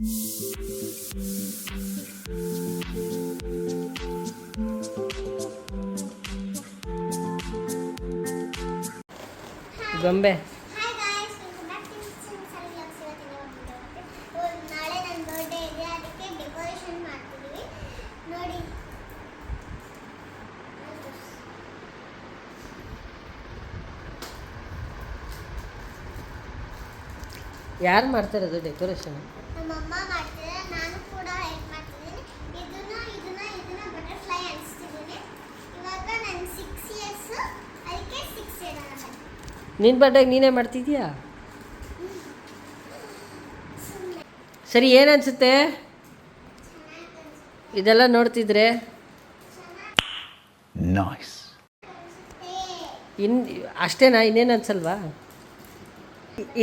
ಗೊಂಬೆ ನಾಳೆ ನನ್ನ ಬರ್ಡೇ ಇದೆ, ಅದಕ್ಕೆ ಡೆಕೋರೇಷನ್ ಮಾಡ್ತಿದ್ದೀವಿ ನೋಡಿ. ಯಾರು ಮಾಡ್ತಾರದು ಡೆಕೋರೇಷನ್? ನಮ್ಮಮ್ಮ ಮಾಡ್ತಿದ್ದಾರೆ, ನಾನು ಕೂಡ ಹೆಲ್ಪ್ ಮಾಡ್ತಿದ್ದೀನಿ. ಇದನ್ನ ಬಟರ್ಫ್ಲೈ ಅನಿಸ್ತಿದ್ದೀನಿ. ಇವಾಗ ನನ್ನ 6 years, ಅದಕ್ಕೆ 6 ಇಡೋಣ. ನಿನ್ನ ಬರ್ಡೇಗೆ ನೀನೇ ಮಾಡ್ತಿದ್ಯಾ? ಸರಿ, ಏನು ಅನಿಸುತ್ತೆ ಇದೆಲ್ಲ ನೋಡ್ತಿದ್ರೆ? ನೈಸ್. ಅಷ್ಟೇನಾ, ಇನ್ನೇನು ಅನ್ಸಲ್ವಾ?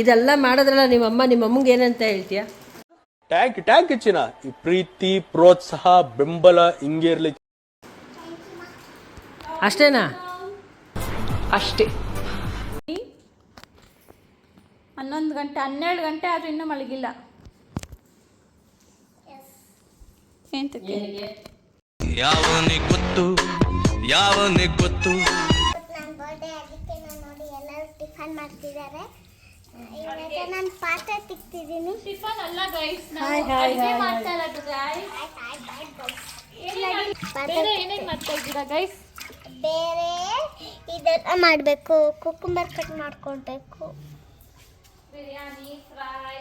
ಇದೆಲ್ಲ ಮಾಡಿದ್ರಲ್ಲ ನಿಮ್ಮಮ್ಮಂಗೆ ಏನಂತ ಹೇಳ್ತೀಯ? ಟ್ಯಾಂಕ್ ಹೆಚ್ಚಿನ ಈ ಪ್ರೀತಿ ಪ್ರೋತ್ಸಾಹ ಬೆಂಬಲ ಹಿಂಗೆ ಇರಲಿ. ಅಷ್ಟೇನಾ? ಅಷ್ಟೇ. 11 ಗಂಟೆ 12 ಗಂಟೆ ಆದರೂ ಇನ್ನೂ ಮಲಗಿಲ್ಲ. ಎಂತಕ್ಕೆ? ಯಾವನಿಗೆ ಗೊತ್ತು ನನ್ನ ಬರ್ಡೇ ಅದಕ್ಕೆ ನಾನು ನೋಡಿ ಎಲ್ಲರೂ ಟಿಫನ್ ಮಾಡ್ತಿದ್ದಾರೆ. ಇವಾಗ ನಾನು ಪಾತ್ರೆ ತಿಕ್ತಿದ್ದೀನಿ. ಟಿಫನ್ ಅಲ್ಲ ಗೈಸ್, ಅಡುಗೆ ಮಾಡ್ತಾ ಇರೋದು ಗೈಸ್. ಬೇರೆ ಏನೇನು ಮಾಡ್ತಾ ಇದ್ದೀರಾ ಗೈಸ್? ಬೇರೆ ಇದೆಲ್ಲ ಮಾಡಬೇಕು, ಕುಕ್ಕುಂಬರ್ ಕಟ್ ಮಾಡ್ಕೊಳ್ಬೇಕು, ಬಿರಿಯಾನಿ ಫ್ರೈ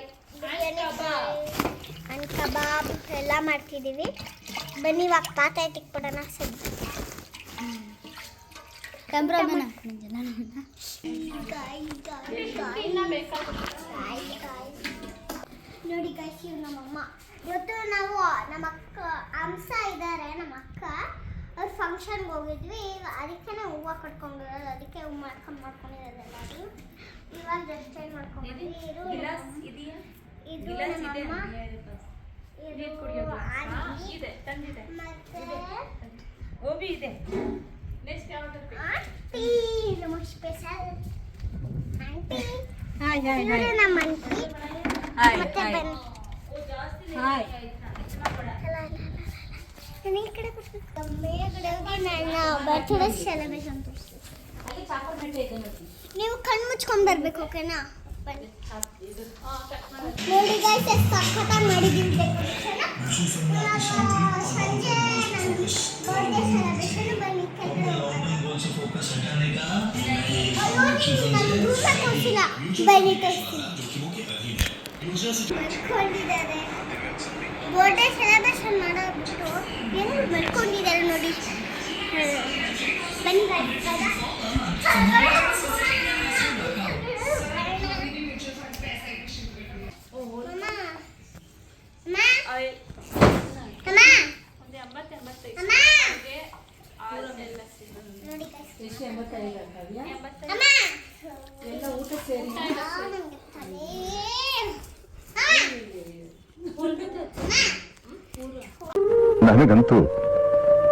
ಅಂಡ್ ಕಬಾಬ್ ಎಲ್ಲ ಮಾಡ್ತಿದ್ದೀವಿ. ಬನ್ನಿ ಇವಾಗ ಪಾತ್ರೆ ತಿಕ್ಬಿಡೋಣ. ಕ್ಯಾಮ್ರಾಮನ್ ನೋಡಿ ಗೈಸ್, ಇವ್ರು ನಮ್ಮಮ್ಮ. ಇವತ್ತು ನಾವು ನಮ್ಮ ಅಕ್ಕ ಹಂಸ ಇದ್ದಾರೆ, ನಮ್ಮ ಅಕ್ಕ ಅವ್ರು ಫಂಕ್ಷನ್ಗೆ ಹೋಗಿದ್ವಿ. ಅದಕ್ಕೆ ನಾವು ಹೂವು ಕಟ್ಕೊಂಡಿರೋದು, ಅದಕ್ಕೆ ಹೂವು ಮಾಡ್ಕೊಂಡಿರೋದು ಎಲ್ಲರೂ. ಇವಾಗ ಡ್ರೆಸ್ ಚೇಂಜ್ ಮಾಡ್ಕೊಂಡಿದ್ವಿ. ಇದು ನಮ್ಮಮ್ಮ, ಇದು ಆಂಟಿ, ನಮ್ಮ ಸ್ಪೆಷಲ್ ಆಂಟಿ. ಇವರು ನಮ್ಮ ಆಂಟಿ. ಮತ್ತೆ ಬನ್ನಿ, ನಾನು ಈ ಕಡೆ ಮೇಲ್ಗಡೆ ಹೋಗಿ ನನ್ನ ಬರ್ತ್ಡೇ ಸೆಲೆಬ್ರೇಷನ್ ತೋರಿಸ್ತೀನಿ. ನೀವು ಕಣ್ಣು ಮುಚ್ಕೊಂಡು ಬರ್ಬೇಕು, ಓಕೆನಾ? ಬನ್ನಿ ನೋಡಿ ಗೈಸ್, ಎಷ್ಟು ಸಖತ್ತಾಗಿ ಮಾಡಿದ್ದೀವಿ ಡೆಕೋರೇಷನ್. ಸಂಜೆ ನನ್ನ ಬರ್ತ್ಡೇ ಸೆಲೆಬ್ರೇಷನ್. ಬನ್ನಿ ಕೆಳಗಡೆ ತೋರಿಸಿಲ್ಲ, ಬನ್ನಿ ಬರ್ಕೊಂಡಿದ್ದಾರೆ. ಬರ್ಡೇ ಸೆಲೆಬ್ರೇಷನ್ ಮಾಡೋಬಿಟ್ಟು ಏನು ಬರ್ಕೊಂಡಿದ್ದಾರೆ ನೋಡಿ. ಬನ್ನಿ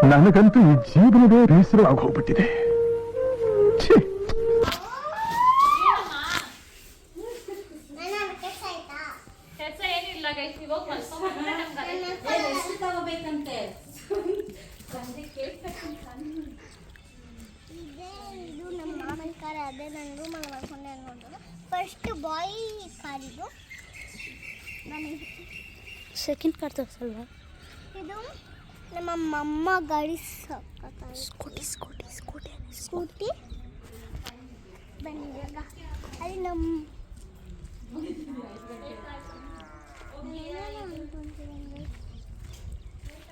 ನನಗಂತೂ ಈ ಜೀವನವೇ ಬೇಸರ ಆಗೋಗ್ಬಿಟ್ಟಿದೆ. ಕೆಲಸ ಏನಿಲ್ಲ ಗೈಸ್, ಇವಾಗ ಮಲ್ಕೊಂಡ್ರೆ ತಗೋಬೇಕಂತೆ. ಇದು ನಮ್ಮ ಮಾಮನ ಕಾರ್, ಅದೇ ನನ್ನ ರೂಮಲ್ಲಿ ಮಾಡ್ಕೊಂಡೆ ನೋಡಿದ್ರು. ಫಸ್ಟ್ ಬಾಯ್ ಕಾರ್ ಇದು, ನನಗೆ ಸೆಕೆಂಡ್ ಕಾರ್ ತೋರಿಸಲ್ವಾ? ಇದು ನಮ್ಮ ಮಮ್ಮ ಗಾಡಿ. ಸ್ಕೂಟಿ ಬನ್ನಿ ಇವಾಗ. ಅಲ್ಲಿ ನಮ್ಮ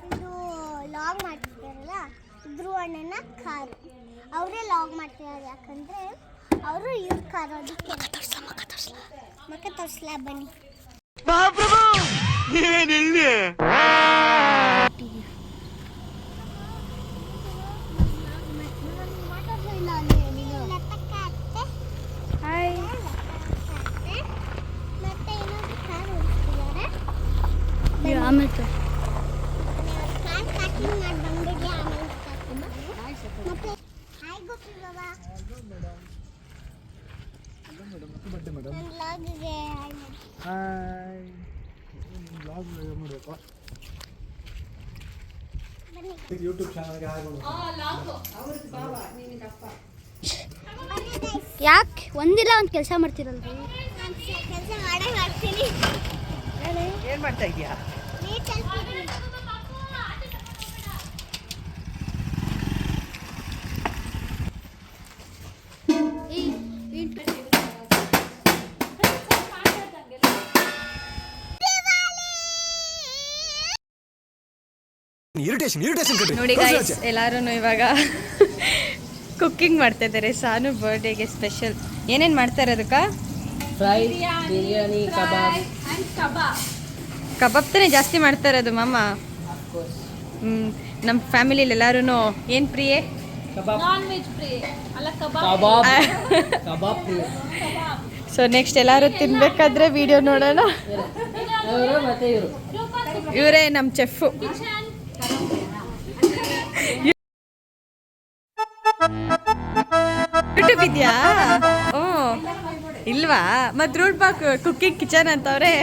ಇದು ಲಾಗ್ ಮಾಡ್ತಿದ್ದಾರಲ್ಲ, ಧ್ರುವ ಅಣ್ಣನ ಕಾರು. ಅವರೇ ಲಾಗ್ ಮಾಡ್ತಿದ್ದಾರೆ, ಯಾಕಂದರೆ ಅವರು ಇವ್ರ ಕಾರು. ಅದಕ್ಕೆ ಮಕ್ಕ ತೋರಿಸ್ಲಾ, ಬನ್ನಿ. ಆಮೇಲೆ ಯಾಕೆ ಒಂದಿಲ್ಲ ಒಂದು ಕೆಲಸ ಮಾಡ್ತಿರಲ್ರಿ? ಕೆಲಸ ಮಾಡೇ ಮಾಡ್ತೀನಿ. ಏನು ಮಾಡ್ತಾ ಇದೀಯಾ? ನೋಡಿ ಗೈಸ್, ಎಲ್ಲರೂ ಇವಾಗ ಕುಕ್ಕಿಂಗ್ ಮಾಡ್ತಾ ಇದ್ದಾರೆ. ಸಾನು ಬರ್ಡೇಗೆ ಸ್ಪೆಷಲ್ ಏನೇನು ಮಾಡ್ತಾರೆ ಅದಕ್ಕೆ? ಫ್ರೈ, ಬಿರಿಯಾನಿ, ಕಬಾಬ್. ಕಬಾಬ್ ತಾನೇ ಜಾಸ್ತಿ ಮಾಡ್ತಾ ಇರೋದು ಮಾಮ. ನಮ್ಮ ಫ್ಯಾಮಿಲಿಲಿ ಎಲ್ಲರೂ ಏನು ಪ್ರಿಯೆ? ನಾನ್ ವೆಜ್ ಪ್ರಿಯೆ ಅಲ್ಲ, ಕಬಾಬ್. ಕಬಾಬ್ ಪ್ರಿಯ. ಸೊ ನೆಕ್ಸ್ಟ್ ಎಲ್ಲರೂ ತಿನ್ಬೇಕಾದ್ರೆ ವಿಡಿಯೋ ನೋಡೋಣ. ಇವರು ಮತ್ತೆ ಇವರು ಇವರೇ ನಮ್ಮ ಚೆಫು. ಯೂಟ್ಯೂಬ್ ಇದೆಯಾ? ಹ್ಞೂ, ಇಲ್ವಾ? ಮತ್ತು ರೂಟ್ ಬಾಕ್ ಕುಕ್ಕಿಂಗ್ ಕಿಚನ್ ಅಂತವ್ರೆ.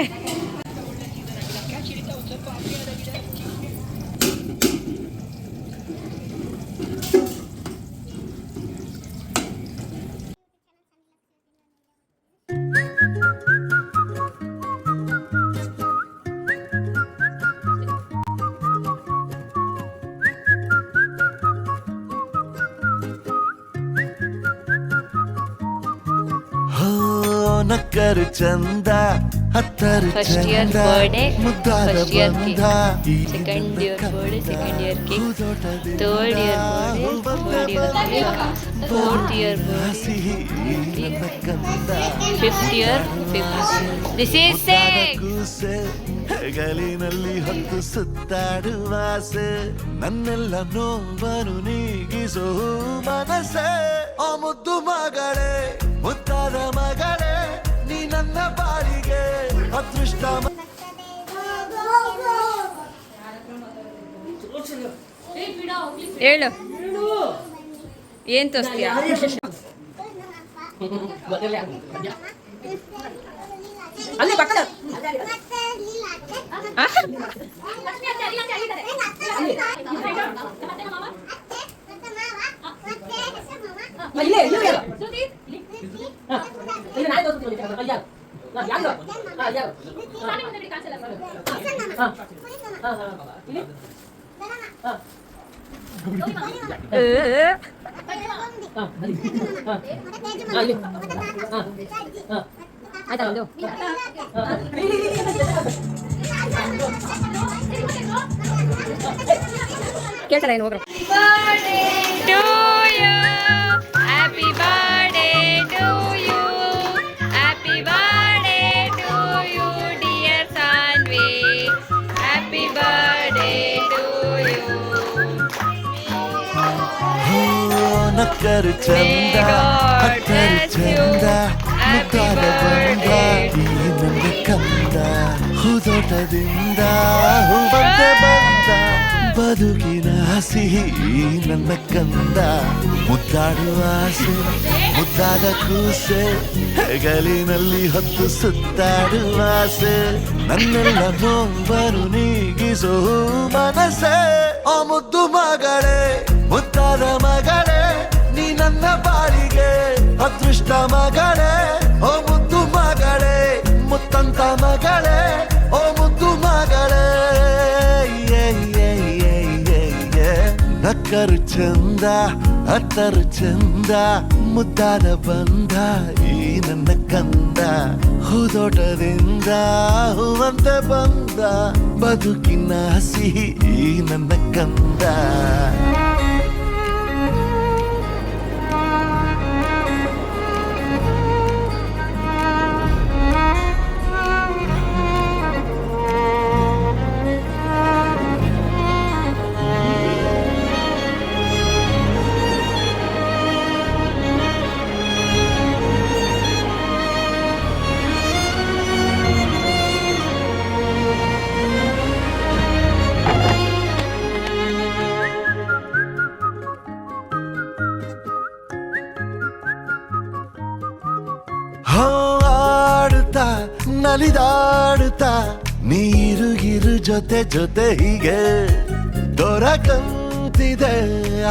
ನಕ್ಕರು ಚಂದ ಹತ್ತರು First year ಚಂದ birthday, ಮುದ್ದಾದ first year ಬಂದ cake. Second year birthday, second year cake. Third year birthday, third year cake. Fourth year birthday, fifth year, fifth. This is six. ಹೆಗಲಿನಲ್ಲಿ ಹೊತ್ತು ಸುತ್ತಾಡುವ ಆಸೆ ನನ್ನೆಲ್ಲ ನೋವನ್ನು ನೀಗಿಸೋ ಮನಸ್ಸೆ. ಆ ಮುದ್ದು ಮಗಳೇ, ಮುದ್ದಾದ ಮಗಳೇ, ನೀ ನನ್ನ ಬಾಳಿಗೆ ಅದೃಷ್ಟ. ಹೇಳು, ಏನು ತೋರಿಸ್ತೀಯಾ? ಅಲ್ಲಿ ಪಕ್ಕದ ಕೇಳ್ತಾರೆ ಏನು ಹೋಗ್ರು. Happy birthday to you, happy birthday to you dear Saanvi, happy birthday to you. ನಕ್ಕರು ಚಂದ ಹತ್ತರು ಚಂದ ಮುದ್ದಾದ ಬಂದ ಈ ನನ್ನ ಕಂದ ಹೂದೋಟದಿಂದ ಹೂವಂತೆ ಬಂದ ಬದುಕಿನ ಸಿಹಿ ನನ್ನ ಕಂದ ಮುದ್ದಾಡುವ ಆಸೆ ಮುದ್ದಾದ ಕೂಸೆ ಹೆಗಲಿನಲ್ಲಿ ಹೊತ್ತು ಸುತ್ತಾಡುವ ಆಸೆ ನನ್ನೆಲ್ಲ ನೋವನ್ನು ನೀಗಿಸೋ ಮನಸ್ಸೆ. ಆ ಮುದ್ದು ಮಗಳೇ, ಮುದ್ದಾದ ಮಗಳೇ, ನೀ ನನ್ನ ಬಾಳಿಗೆ ಅದೃಷ್ಟ ಮಗಳೇ. ಓ ಮುದ್ದು ಮಗಳೇ, ಮುತ್ತಂತ ಮಗಳೇ, ಓ ಮುದ್ದು ಮಗಳೇ. ನಕ್ಕರು ಚಂದ ಹತ್ತರು ಚಂದ ಮುದ್ದಾದ ಬಂದ ಈ ನನ್ನ ಕಂದ ಹೂದೋಟದಿಂದ ಹೂವಂತೆ ಬಂದ ಬದುಕಿನ ಸಿಹಿ ಈ ನನ್ನ ಕಂದ. ನೀರು ಜೊತೆ ಜೊತೆ ಹೀಗೆ ದೊರಕಂತಿದೆ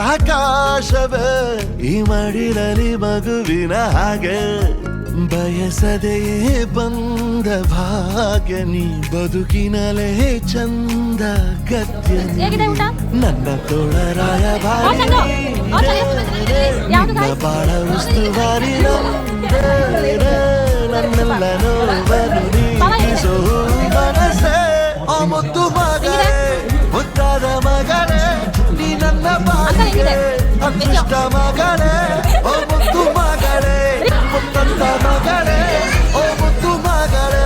ಆಕಾಶವೇ ಈ ಮಡಿಲಲ್ಲಿ ಮಗುವಿನ ಹಾಗೆ ಬಯಸದೆಯೇ ಬಂದ ಭಾಗ್ಯ ನೀ ಬದುಕಿನಲೇ ಚಂದ ಗದ್ಯ ನೀ. ನನ್ನ ತೋಳರಾಯ ಭಾರಿ ನಿನ್ನ ಬಾಳ ಉಸ್ತುವಾರಿ ನನ್ನೆಲ್ಲ ನೋವನ್ನು ನೀಗಿಸೋ ಮನಸ್ಸೇ ಆ ಮುದ್ದು ಮಗಳೇ ಮುದ್ದಾದ ಮಗಳೇ ನೀ ನನ್ನ ಬಾಳಿಗೆ ಅದೃಷ್ಟ ಮಗಳೇ ಓ ಮುದ್ದು ಮಗಳೇ ಮುತ್ತಂತ ಮಗಳೇ ಓ ಮುದ್ದು ಮಗಳೇ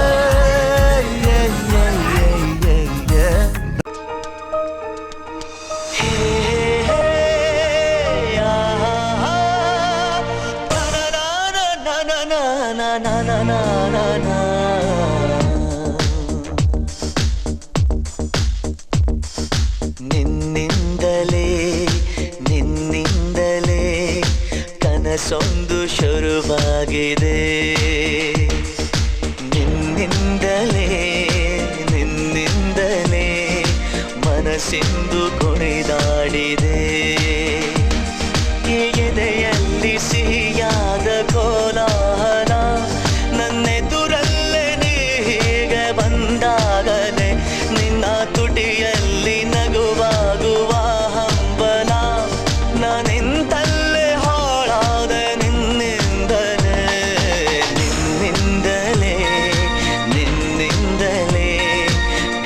ನಿನ್ನಿಂದಲೇ ಕನಸೊಂದು ಶುರುವಾಗಿದೆ ನಿನ್ನಿಂದಲೇ ಮನಸ್ಸಿಂದು ಕುಣಿದಾಡಿದೆ ಎದೆಯಲ್ಲಿ ಸಿಹಿಯಾದ ಕೋಲಾಹಲ ನನ್ನೆದುರಲ್ಲೇ ನೀ ಹೀಗೆ ಬಂದಾಗಲೇ ನಿನ್ನ ತುಟಿಯಲ್ಲಿ ನಗುವಾಗುವ ಹಂಬಲ ನಾನಿಂತಲ್ಲೇ ಹಾಳಾದ ನಿನ್ನಿಂದಲೇ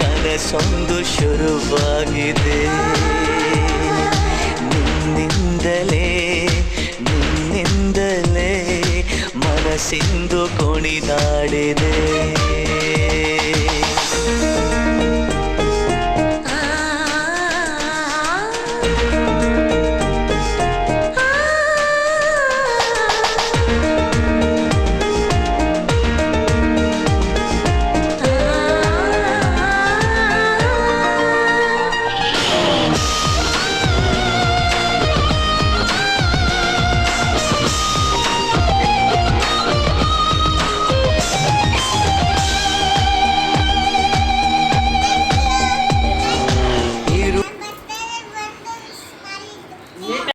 ಕನಸೊಂದು ಶುರುವಾಗಿದೆ ನಿನ್ನಿಂದಲೇ ಮನಸ್ಸಿಂದು ಕುಣಿದಾಡಿದೆ